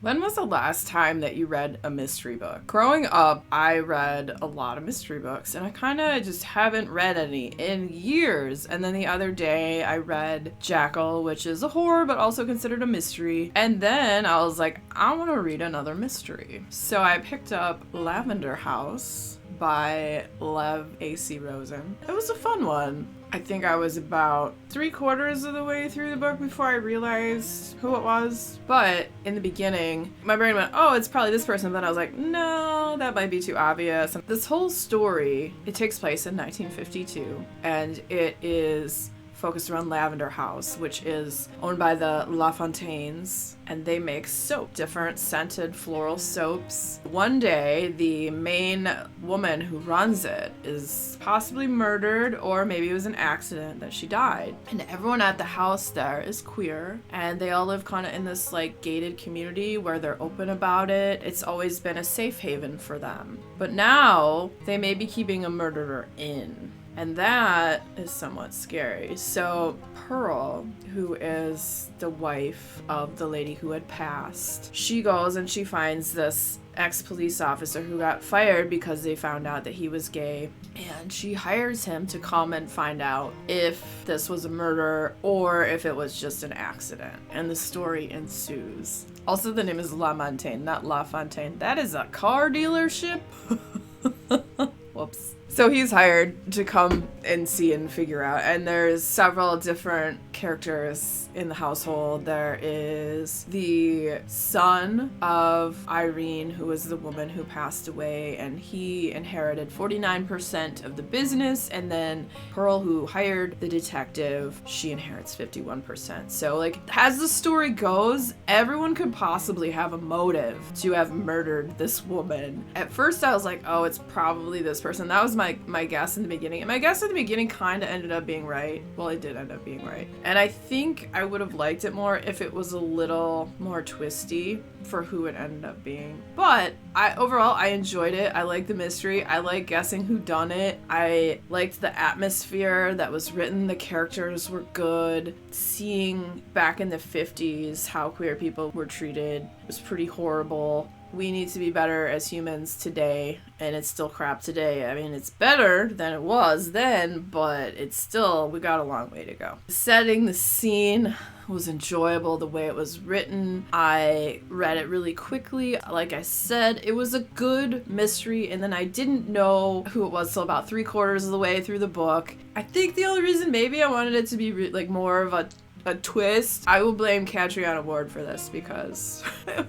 When was the last time that you read a mystery book? Growing up, I read a lot of mystery books, and I kind of just haven't read any in years. And then the other day, I read Jackal, which is a horror, but also considered a mystery. And then I was like, I want to read another mystery. So I picked up Lavender House by Lev AC Rosen. It was a fun one. I think I was about 3/4 of the way through the book before I realized who it was. But in the beginning, my brain went, oh, it's probably this person. Then I was like, no, that might be too obvious. This whole story, it takes place in 1952, and it is focused around Lavender House, which is owned by the LaFontaines, and they make soap, different scented floral soaps. One day, the main woman who runs it is possibly murdered, or maybe it was an accident that she died. And everyone at the house there is queer, and they all live kind of in this like gated community where they're open about it. It's always been a safe haven for them. But now, they may be keeping a murderer in. And that is somewhat scary. So Pearl, who is the wife of the lady who had passed, she goes and she finds this ex-police officer who got fired because they found out that he was gay. And she hires him to come and find out if this was a murder or if it was just an accident. And the story ensues. Also, the name is La Montagne, not La Fontaine. That is a car dealership. Whoops. So he's hired to come and see and figure out, and there's several different characters in the household. There is the son of Irene, who was the woman who passed away, and he inherited 49% of the business, and then Pearl, who hired the detective, she inherits 51%. So like, as the story goes, everyone could possibly have a motive to have murdered this woman. At first I was like, oh, it's probably this person. That was my guess in the beginning, and my guess in the beginning kind of ended up being right. Well, it did end up being right, and I think I would have liked it more if it was a little more twisty for who it ended up being. But overall I enjoyed it. I liked the mystery. I like guessing who done it. I liked the atmosphere that was written. The characters were good. Seeing back in the 50s how queer people were treated was pretty horrible. We need to be better as humans today, and it's still crap today. I mean, it's better than it was then, but it's still, we got a long way to go. The setting, the scene was enjoyable, the way it was written. I read it really quickly. Like I said, it was a good mystery, and then I didn't know who it was till about 3/4 of the way through the book. I think the only reason maybe I wanted it to be like more of a twist. I will blame Catriona Ward for this because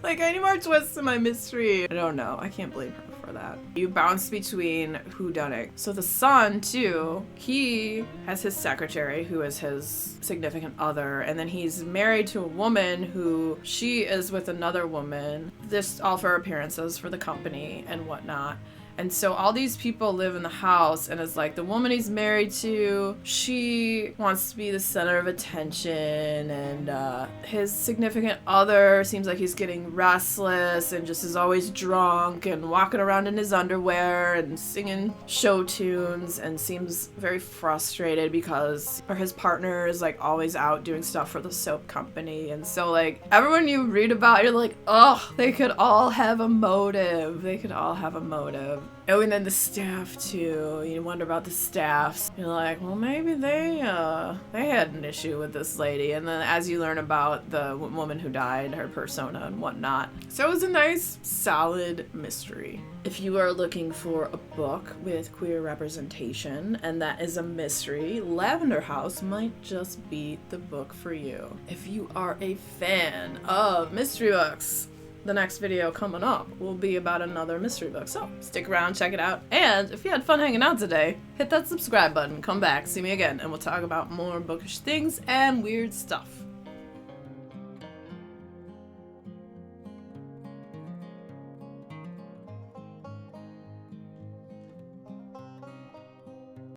like, I need more twists in my mystery. I don't know. I can't blame her for that. You bounce between whodunit. So the son too, he has his secretary who is his significant other, and then he's married to a woman who she is with another woman. This all for appearances for the company and whatnot. And so all these people live in the house, and it's like the woman he's married to, she wants to be the center of attention, and his significant other seems like he's getting restless and just is always drunk and walking around in his underwear and singing show tunes, and seems very frustrated because his partner is like always out doing stuff for the soap company. And so like, everyone you read about, you're like, oh, they could all have a motive. They could all have a motive. Oh, and then the staff too. You wonder about the staffs. You're like, well, maybe they had an issue with this lady. And then as you learn about the woman who died, her persona and whatnot. So it was a nice, solid mystery. If you are looking for a book with queer representation, and that is a mystery, Lavender House might just be the book for you. If you are a fan of mystery books, the next video coming up will be about another mystery book, so stick around, check it out. And if you had fun hanging out today, hit that subscribe button, come back, see me again, and we'll talk about more bookish things and weird stuff.